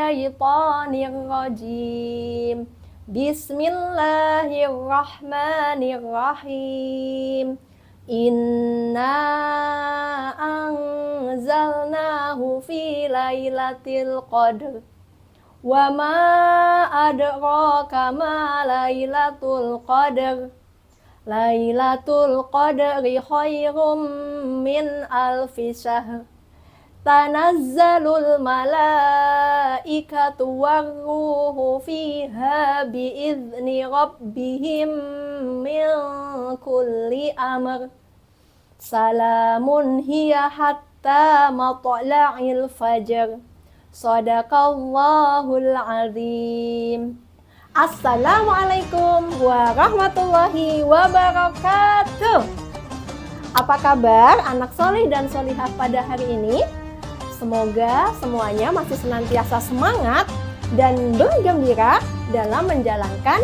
minasyaitonir rajim. Bismillahirrahmanirrahim. Inna anzalnahu fi lailatul qadr. Wa ma adraka ma lailatul qadr. Lailatul qadri khairum min alfi syahr. Tanazzalul malaikatu warruhu fiha biizni rabbihim min kulli amr. Salamun hiya hatta matla'il fajr. Shadaqallahul azim. Assalamualaikum warahmatullahi wabarakatuh. Apa kabar anak solih dan solihah pada hari ini? Semoga semuanya masih senantiasa semangat dan bergembira dalam menjalankan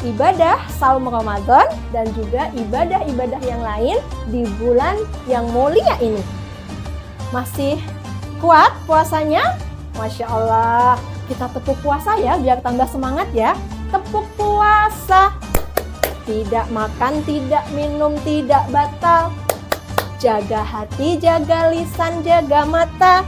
ibadah saum Ramadan dan juga ibadah-ibadah yang lain di bulan yang mulia ini. Masih kuat puasanya? Masya Allah, kita tepuk puasa ya biar tambah semangat ya. Tepuk puasa. Tidak makan, tidak minum, tidak batal. Jaga hati, jaga lisan, jaga mata.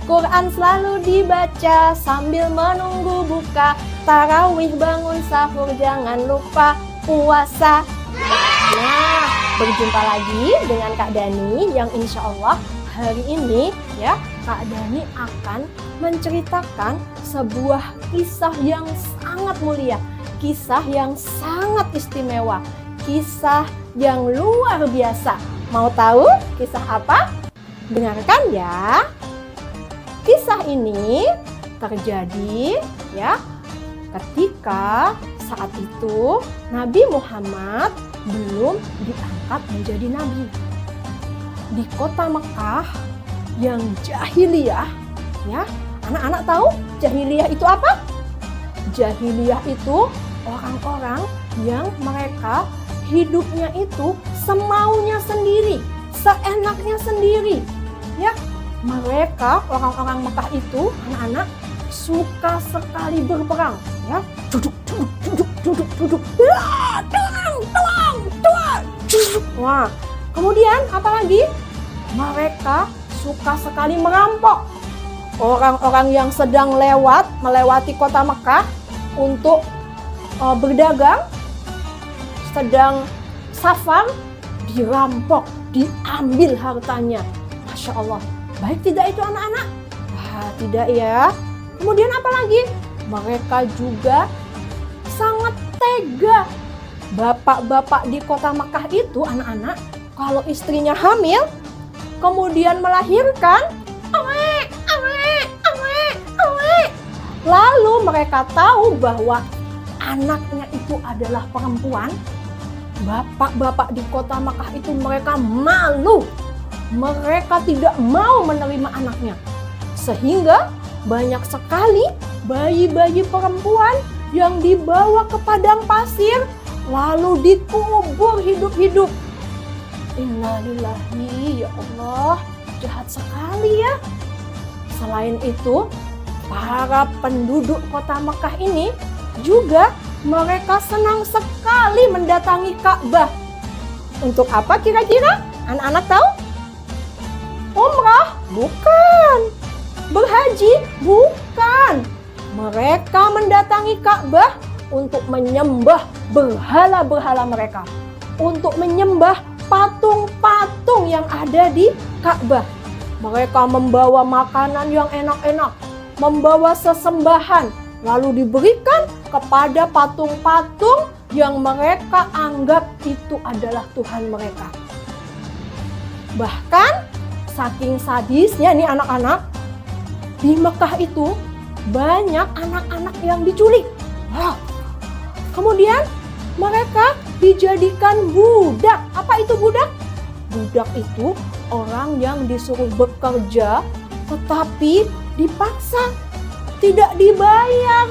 Quran selalu dibaca sambil menunggu buka. Tarawih bangun sahur, jangan lupa puasa. Nah, berjumpa lagi dengan Kak Dani yang insya Allah hari ini ya Kak Dani akan menceritakan sebuah kisah yang sangat mulia. Kisah yang sangat istimewa. Kisah yang luar biasa. Mau tahu kisah apa? Dengarkan ya. Kisah ini terjadi ya ketika saat itu Nabi Muhammad belum diangkat menjadi nabi. Di kota Mekah yang jahiliyah ya. Anak-anak tahu jahiliyah itu apa? Jahiliyah itu orang-orang yang mereka hidupnya itu semaunya sendiri, seenaknya sendiri. Ya, mereka orang-orang Mekah itu anak-anak suka sekali berperang. Ya, duduk. Wah, kemudian apalagi? Mereka suka sekali merampok. Orang-orang yang sedang melewati kota Mekah untuk berdagang, sedang safar, dirampok, diambil hartanya. Masya Allah, baik tidak itu anak-anak? Wah, tidak ya. Kemudian apa lagi? Mereka juga sangat tega. Bapak-bapak di kota Mekah itu anak-anak, kalau istrinya hamil, kemudian melahirkan, lalu mereka tahu bahwa anaknya itu adalah perempuan. Bapak-bapak di kota Mekah itu mereka malu. Mereka tidak mau menerima anaknya. Sehingga banyak sekali bayi-bayi perempuan yang dibawa ke padang pasir lalu dikubur hidup-hidup. Innalillahi, ya Allah, jahat sekali ya. Selain itu, para penduduk kota Mekah ini juga mereka senang sekali mendatangi Ka'bah. Untuk apa kira-kira? Anak-anak tahu? Umrah? Bukan. Berhaji? Bukan. Mereka mendatangi Ka'bah untuk menyembah berhala-berhala mereka. Untuk menyembah patung-patung yang ada di Ka'bah. Mereka membawa makanan yang enak-enak, membawa sesembahan, lalu diberikan kepada patung-patung yang mereka anggap itu adalah Tuhan mereka. Bahkan saking sadisnya nih anak-anak, di Mekah itu banyak anak-anak yang diculik. Wow. Kemudian mereka dijadikan budak. Apa itu budak? Budak itu orang yang disuruh bekerja tetapi dipaksa, tidak dibayar.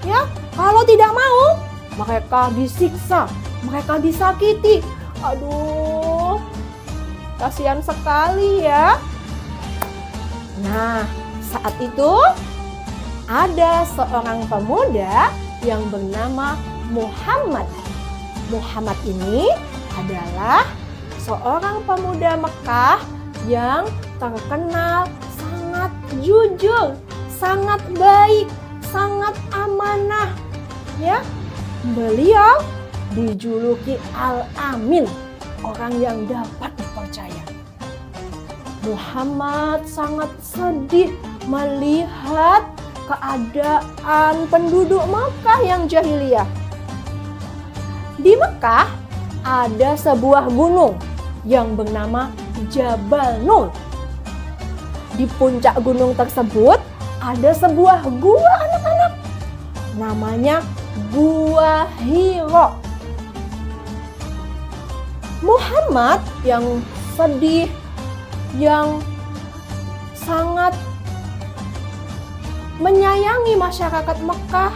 Ya, kalau tidak mau, mereka disiksa, mereka disakiti. Aduh, kasihan sekali ya. Nah, saat itu ada seorang pemuda yang bernama Muhammad. Muhammad ini adalah seorang pemuda Mekah yang terkenal sangat jujur, sangat baik, sangat amanah. Ya, beliau dijuluki Al-Amin, orang yang dapat dipercaya. Muhammad sangat sedih melihat keadaan penduduk Mekah yang jahiliyah. Di Mekah ada sebuah gunung yang bernama Jabal Nur. Di puncak gunung tersebut ada sebuah gua anak-anak, namanya Gua Hira. Muhammad yang sedih, yang sangat menyayangi masyarakat Mekah,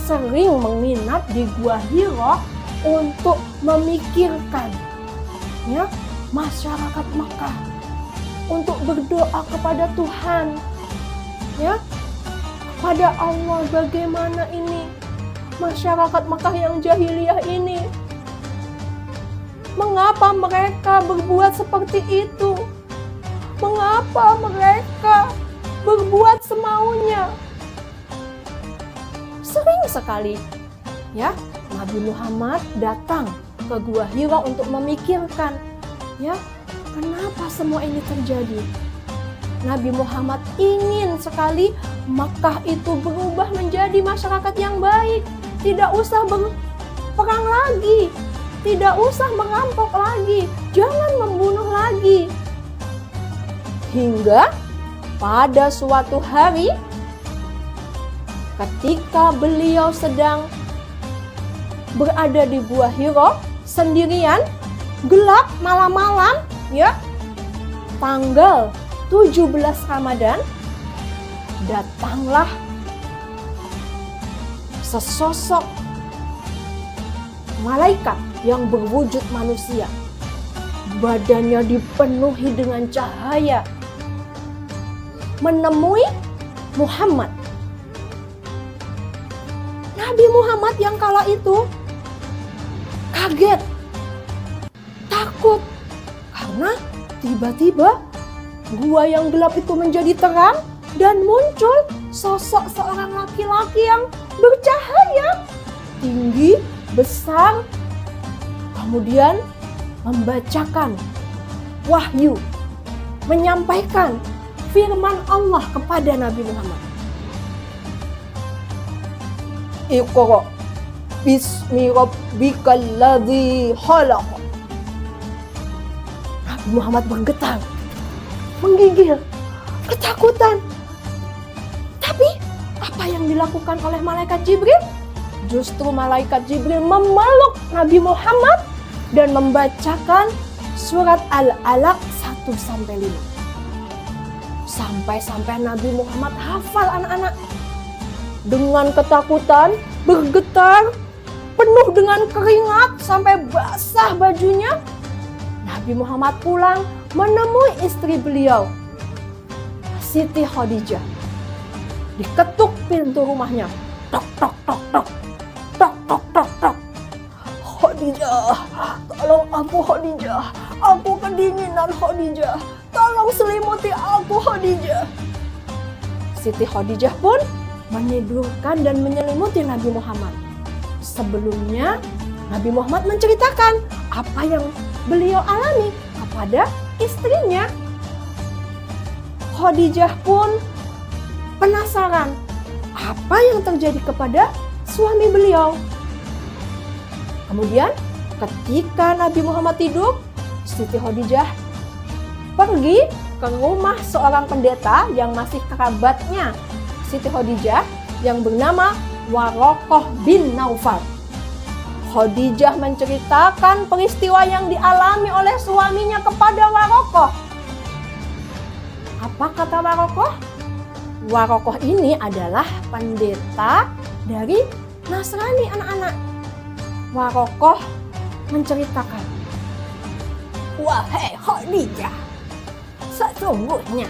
sering menginap di Gua Hira untuk memikirkan ya masyarakat Mekah, untuk berdoa kepada Tuhan, ya, kepada Allah, bagaimana ini masyarakat Mekah yang jahiliyah ini, mengapa mereka berbuat seperti itu, mengapa mereka berbuat semaunya. Sering sekali ya Nabi Muhammad datang ke Gua Hira untuk memikirkan, ya, kenapa semua ini terjadi. Nabi Muhammad ingin sekali Makkah itu berubah menjadi masyarakat yang baik, tidak usah berperang lagi, tidak usah merampok lagi, jangan membunuh lagi. Hingga pada suatu hari ketika beliau sedang berada di Gua Hira sendirian, gelap malam-malam, ya, tanggal 17 Ramadan, datanglah sesosok malaikat yang berwujud manusia. Badannya dipenuhi dengan cahaya, menemui Muhammad. Nabi Muhammad yang kala itu kaget, takut, karena tiba-tiba gua yang gelap itu menjadi terang dan muncul sosok seorang laki-laki yang bercahaya, tinggi, besar, kemudian membacakan wahyu, menyampaikan firman Allah kepada Nabi Muhammad. Iqra bismi rabbikal ladzi khalaq. Nabi Muhammad bergetar, menggigil, ketakutan. Tapi apa yang dilakukan oleh malaikat Jibril? Justru malaikat Jibril memeluk Nabi Muhammad dan membacakan surat Al-Alaq 1-5. Sampai-sampai Nabi Muhammad hafal, anak-anak. Dengan ketakutan, bergetar, penuh dengan keringat sampai basah bajunya, Nabi Muhammad pulang menemui istri beliau, Siti Khadijah. Diketuk pintu rumahnya. Tok, tok, tok, tok. Tok, tok, tok, tok. Khadijah, tolong aku Khadijah. Aku kedinginan Khadijah. Tolong selimuti aku Khadijah. Siti Khadijah pun menidurkan dan menyelimuti Nabi Muhammad. Sebelumnya Nabi Muhammad menceritakan apa yang beliau alami kepada istrinya. Khadijah pun penasaran apa yang terjadi kepada suami beliau. Kemudian ketika Nabi Muhammad tidur, Siti Khadijah pergi ke rumah seorang pendeta yang masih kerabatnya Siti Khadijah yang bernama Waraqah bin Naufal. Khadijah menceritakan peristiwa yang dialami oleh suaminya kepada Waraqah. Apa kata Waraqah? Waraqah ini adalah pendeta dari Nasrani, anak-anak. Waraqah menceritakan, "Wahai Khadijah, sesungguhnya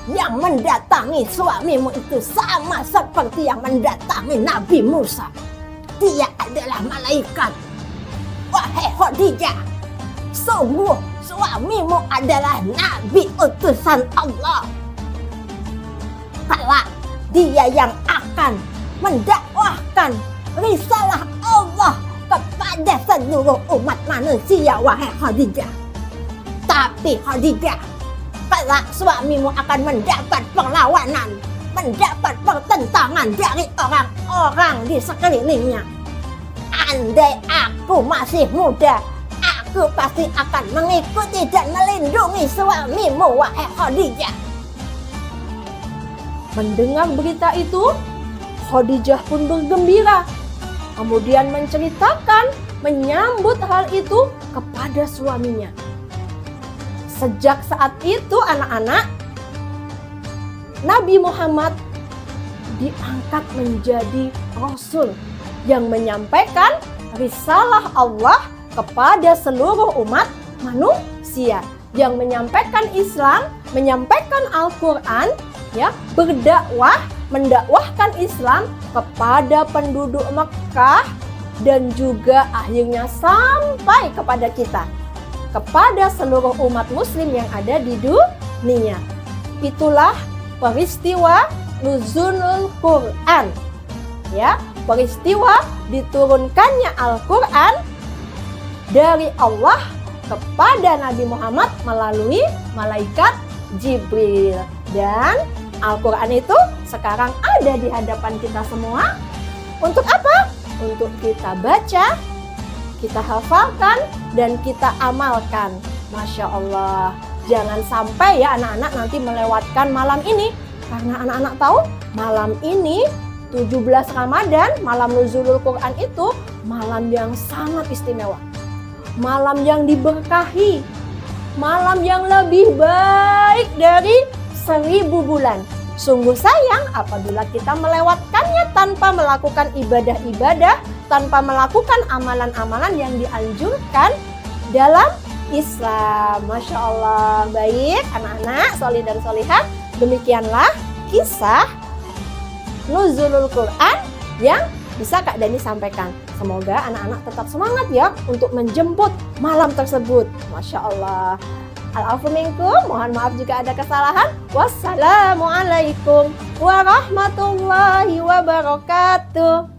yang mendatangi suamimu itu sama seperti yang mendatangi Nabi Musa. Dia adalah malaikat. Wahai Khadijah, sungguh suamimu adalah Nabi utusan Allah. Kelak dia yang akan mendakwahkan risalah Allah kepada seluruh umat manusia, wahai Khadijah. Tapi Khadijah, kelak suamimu akan mendapat perlawanan, mendapat pertentangan dari orang-orang di sekelilingnya. Andai aku masih muda, aku pasti akan mengikuti dan melindungi suamimu, wahai Khadijah. Mendengar berita itu, Khadijah pun bergembira. Kemudian menceritakan, menyambut hal itu kepada suaminya. Sejak saat itu anak-anak, Nabi Muhammad diangkat menjadi Rasul yang menyampaikan risalah Allah kepada seluruh umat manusia, yang menyampaikan Islam, menyampaikan Al-Quran, ya, berdakwah, mendakwahkan Islam kepada penduduk Mekah dan juga akhirnya sampai kepada kita, kepada seluruh umat muslim yang ada di dunia. Itulah peristiwa nuzulul Quran, ya, peristiwa diturunkannya Al-Quran dari Allah kepada Nabi Muhammad melalui malaikat Jibril. Dan Al-Quran itu sekarang ada di hadapan kita semua. Untuk apa? Untuk kita baca, kita hafalkan, dan kita amalkan. Masya Allah. Jangan sampai ya anak-anak nanti melewatkan malam ini. Karena anak-anak tahu malam ini 17 Ramadan, malam nuzulul Quran itu malam yang sangat istimewa. Malam yang diberkahi. Malam yang lebih baik dari 1000 bulan. Sungguh sayang apabila kita melewatkannya tanpa melakukan ibadah-ibadah, tanpa melakukan amalan-amalan yang dianjurkan dalam Islam. Masya Allah. Baik anak-anak, solih dan solihah, demikianlah kisah nuzulul Quran yang bisa Kak Dani sampaikan. Semoga anak-anak tetap semangat ya untuk menjemput malam tersebut. Masya Allah. Al-afu minkum, mohon maaf jika ada kesalahan. Wassalamualaikum warahmatullahi wabarakatuh.